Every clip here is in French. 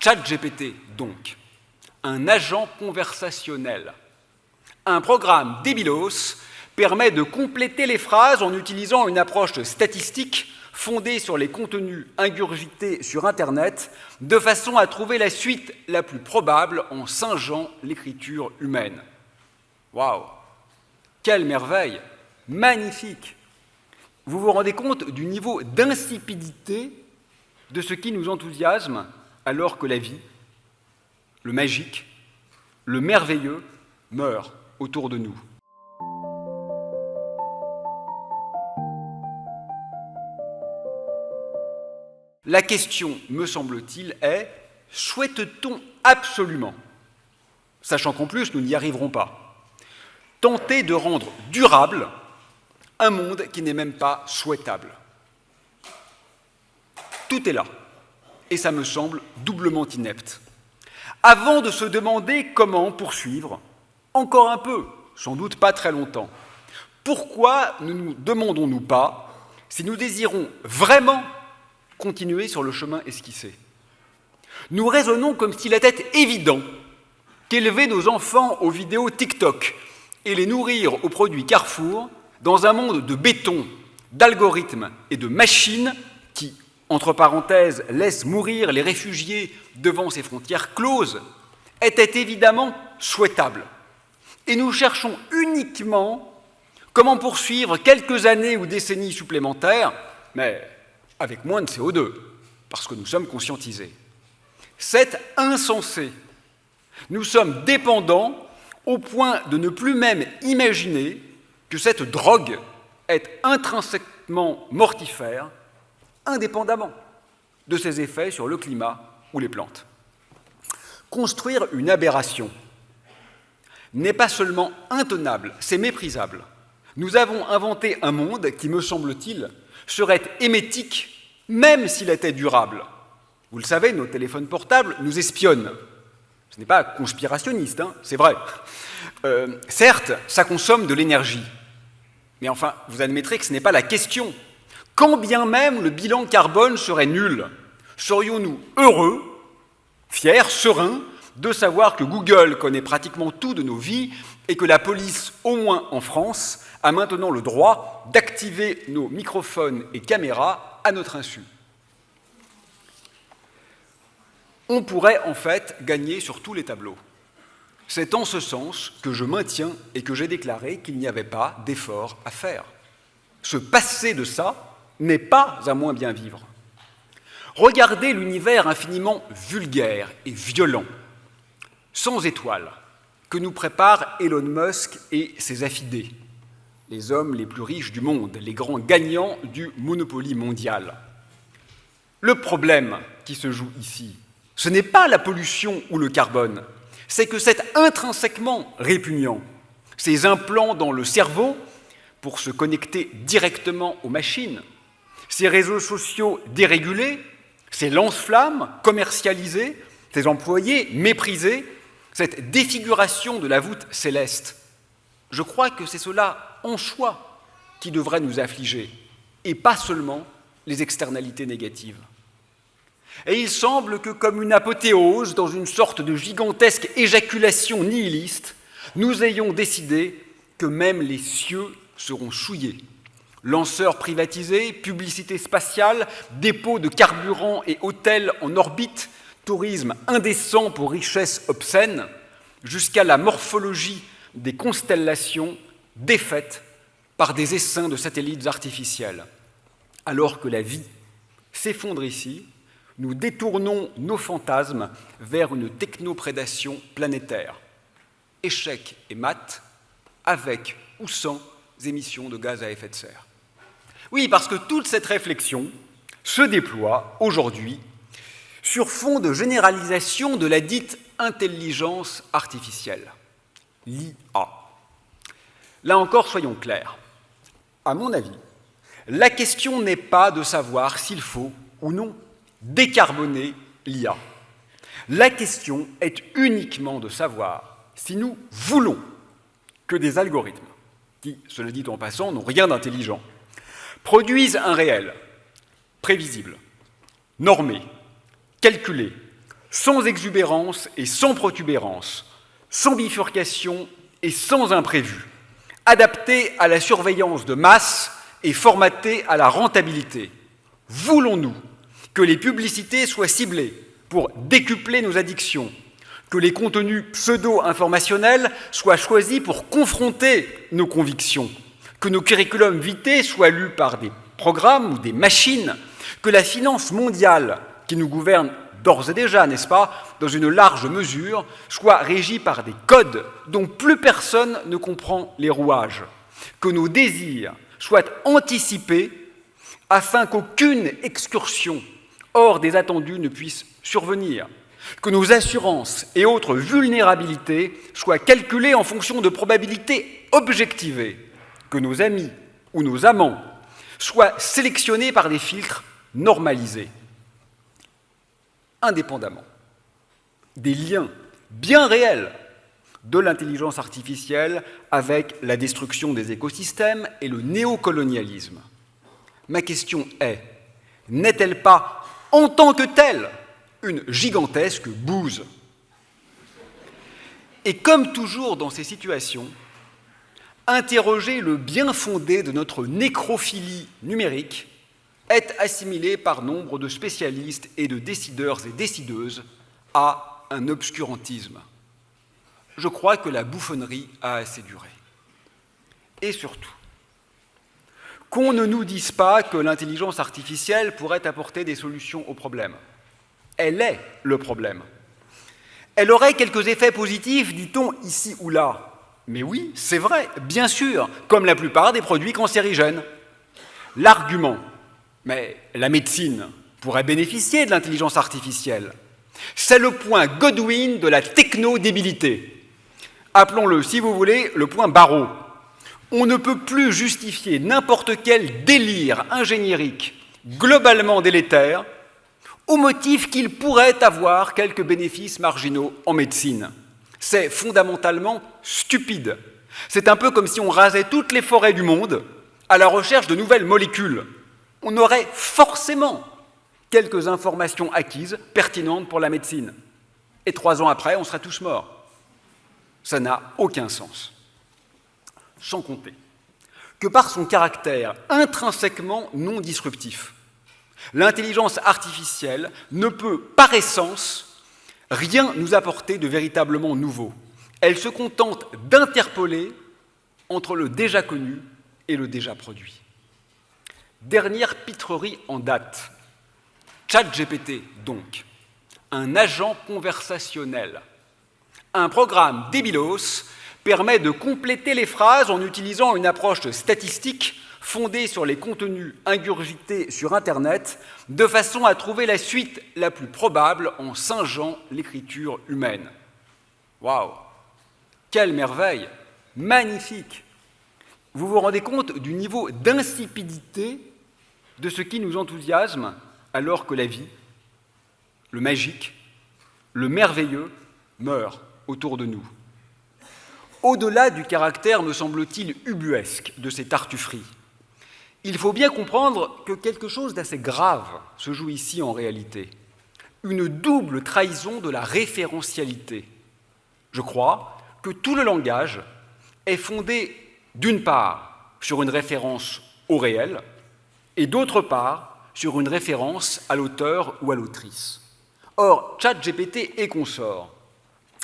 ChatGPT, donc, un agent conversationnel. Un programme débilos permet de compléter les phrases en utilisant une approche statistique fondée sur les contenus ingurgités sur Internet, de façon à trouver la suite la plus probable en singeant l'écriture humaine. Waouh! Quelle merveille! Magnifique! Vous vous rendez compte du niveau d'insipidité de ce qui nous enthousiasme alors que la vie, le magique, le merveilleux meurt autour de nous. La question, me semble-t-il, est « souhaite-t-on absolument, sachant qu'en plus nous n'y arriverons pas, tenter de rendre durable un monde qui n'est même pas souhaitable ?» Tout est là, et ça me semble doublement inepte. Avant de se demander comment poursuivre, encore un peu, sans doute pas très longtemps, pourquoi ne nous demandons-nous pas si nous désirons vraiment continuer sur le chemin esquissé? Nous raisonnons comme s'il était évident qu'élever nos enfants aux vidéos TikTok et les nourrir aux produits Carrefour, dans un monde de béton, d'algorithmes et de machines qui, entre parenthèses, laissent mourir les réfugiés devant ces frontières closes, était évidemment souhaitable. Et nous cherchons uniquement comment poursuivre quelques années ou décennies supplémentaires, mais avec moins de CO2, parce que nous sommes conscientisés. C'est insensé. Nous sommes dépendants au point de ne plus même imaginer que cette drogue est intrinsèquement mortifère, indépendamment de ses effets sur le climat ou les plantes. Construire une aberration n'est pas seulement intenable, c'est méprisable. Nous avons inventé un monde qui, me semble-t-il, serait émétique, même s'il était durable. Vous le savez, nos téléphones portables nous espionnent. Ce n'est pas conspirationniste, hein, c'est vrai. Certes, ça consomme de l'énergie. Mais enfin, vous admettrez que ce n'est pas la question. Quand bien même le bilan carbone serait nul, serions-nous heureux, fiers, sereins, de savoir que Google connaît pratiquement tout de nos vies et que la police, au moins en France, a maintenant le droit d'activer nos microphones et caméras à notre insu? On pourrait en fait gagner sur tous les tableaux. C'est en ce sens que je maintiens et que j'ai déclaré qu'il n'y avait pas d'effort à faire. Se passer de ça n'est pas à moins bien vivre. Regardez l'univers infiniment vulgaire et violent, sans étoiles, que nous préparent Elon Musk et ses affidés, les hommes les plus riches du monde, les grands gagnants du Monopoly mondial. Le problème qui se joue ici, ce n'est pas la pollution ou le carbone, c'est que c'est intrinsèquement répugnant. Ces implants dans le cerveau pour se connecter directement aux machines, ces réseaux sociaux dérégulés, ces lance-flammes commercialisés, ces employés méprisés, cette défiguration de la voûte céleste. Je crois que c'est cela en soi qui devrait nous affliger, et pas seulement les externalités négatives. Et il semble que, comme une apothéose, dans une sorte de gigantesque éjaculation nihiliste, nous ayons décidé que même les cieux seront souillés. Lanceurs privatisés, publicité spatiale, dépôts de carburant et hôtels en orbite, tourisme indécent pour richesses obscènes, jusqu'à la morphologie des constellations défaites par des essaims de satellites artificiels. Alors que la vie s'effondre ici, nous détournons nos fantasmes vers une technoprédation planétaire. Échec et mat, avec ou sans émissions de gaz à effet de serre. Oui, parce que toute cette réflexion se déploie aujourd'hui sur fond de généralisation de la dite intelligence artificielle, l'IA. Là encore, soyons clairs. À mon avis, la question n'est pas de savoir s'il faut ou non décarboner l'IA. La question est uniquement de savoir si nous voulons que des algorithmes, qui, cela dit en passant, n'ont rien d'intelligent, produisent un réel, prévisible, normé, calculé, sans exubérance et sans protubérance, sans bifurcation et sans imprévu, adapté à la surveillance de masse et formaté à la rentabilité. Voulons-nous que les publicités soient ciblées pour décupler nos addictions, que les contenus pseudo-informationnels soient choisis pour confronter nos convictions, que nos curriculums vitae soient lus par des programmes ou des machines, que la finance mondiale qui nous gouverne d'ores et déjà, n'est-ce pas, dans une large mesure, soit régie par des codes dont plus personne ne comprend les rouages, que nos désirs soient anticipés afin qu'aucune excursion hors des attendus ne puisse survenir, que nos assurances et autres vulnérabilités soient calculées en fonction de probabilités objectivées, que nos amis ou nos amants soient sélectionnés par des filtres normalisés, indépendamment des liens bien réels de l'intelligence artificielle avec la destruction des écosystèmes et le néocolonialisme. Ma question est, n'est-elle pas, en tant que telle, une gigantesque bouse? Et comme toujours dans ces situations, interroger le bien-fondé de notre nécrophilie numérique est assimilé par nombre de spécialistes et de décideurs et décideuses à un obscurantisme. Je crois que la bouffonnerie a assez duré. Et surtout, qu'on ne nous dise pas que l'intelligence artificielle pourrait apporter des solutions aux problèmes. Elle est le problème. Elle aurait quelques effets positifs, dit-on, ici ou là. Mais oui, c'est vrai, bien sûr, comme la plupart des produits cancérigènes. L'argument, mais la médecine pourrait bénéficier de l'intelligence artificielle, c'est le point Godwin de la techno-débilité. Appelons-le, si vous voulez, le point Barreau. On ne peut plus justifier n'importe quel délire ingéniérique globalement délétère au motif qu'il pourrait avoir quelques bénéfices marginaux en médecine. C'est fondamentalement stupide. C'est un peu comme si on rasait toutes les forêts du monde à la recherche de nouvelles molécules. On aurait forcément quelques informations acquises pertinentes pour la médecine. Et 3 ans après, on serait tous morts. Ça n'a aucun sens. Sans compter que par son caractère intrinsèquement non disruptif, l'intelligence artificielle ne peut, par essence, rien nous apporter de véritablement nouveau. Elle se contente d'interpoler entre le déjà connu et le déjà produit. Dernière pitrerie en date, ChatGPT donc, un agent conversationnel, un programme débilos permet de compléter les phrases en utilisant une approche statistique fondée sur les contenus ingurgités sur Internet, de façon à trouver la suite la plus probable en singeant l'écriture humaine. Waouh! Quelle merveille! Magnifique! Vous vous rendez compte du niveau d'insipidité de ce qui nous enthousiasme alors que la vie, le magique, le merveilleux meurt autour de nous. Au-delà du caractère, me semble-t-il, ubuesque de ces tartufferies, il faut bien comprendre que quelque chose d'assez grave se joue ici en réalité. Une double trahison de la référentialité. Je crois que tout le langage est fondé, d'une part, sur une référence au réel, et d'autre part, sur une référence à l'auteur ou à l'autrice. Or, ChatGPT et consorts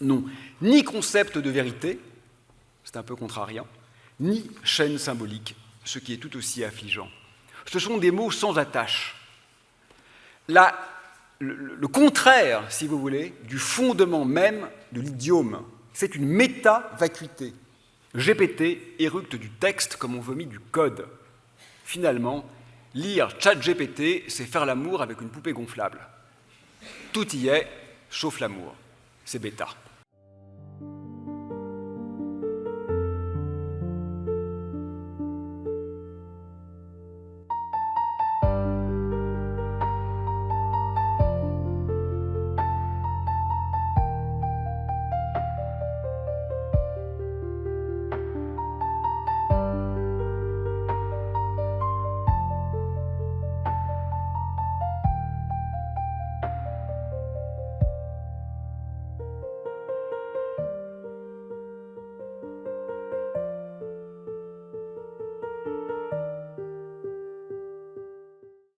n'ont ni concept de vérité, c'est un peu contrariant, ni chaîne symbolique, ce qui est tout aussi affligeant. Ce sont des mots sans attache. Le contraire, si vous voulez, du fondement même de l'idiome. C'est une méta-vacuité. GPT éructe du texte comme on vomit du code. Finalement, lire ChatGPT, c'est faire l'amour avec une poupée gonflable. Tout y est, sauf l'amour. C'est bêta.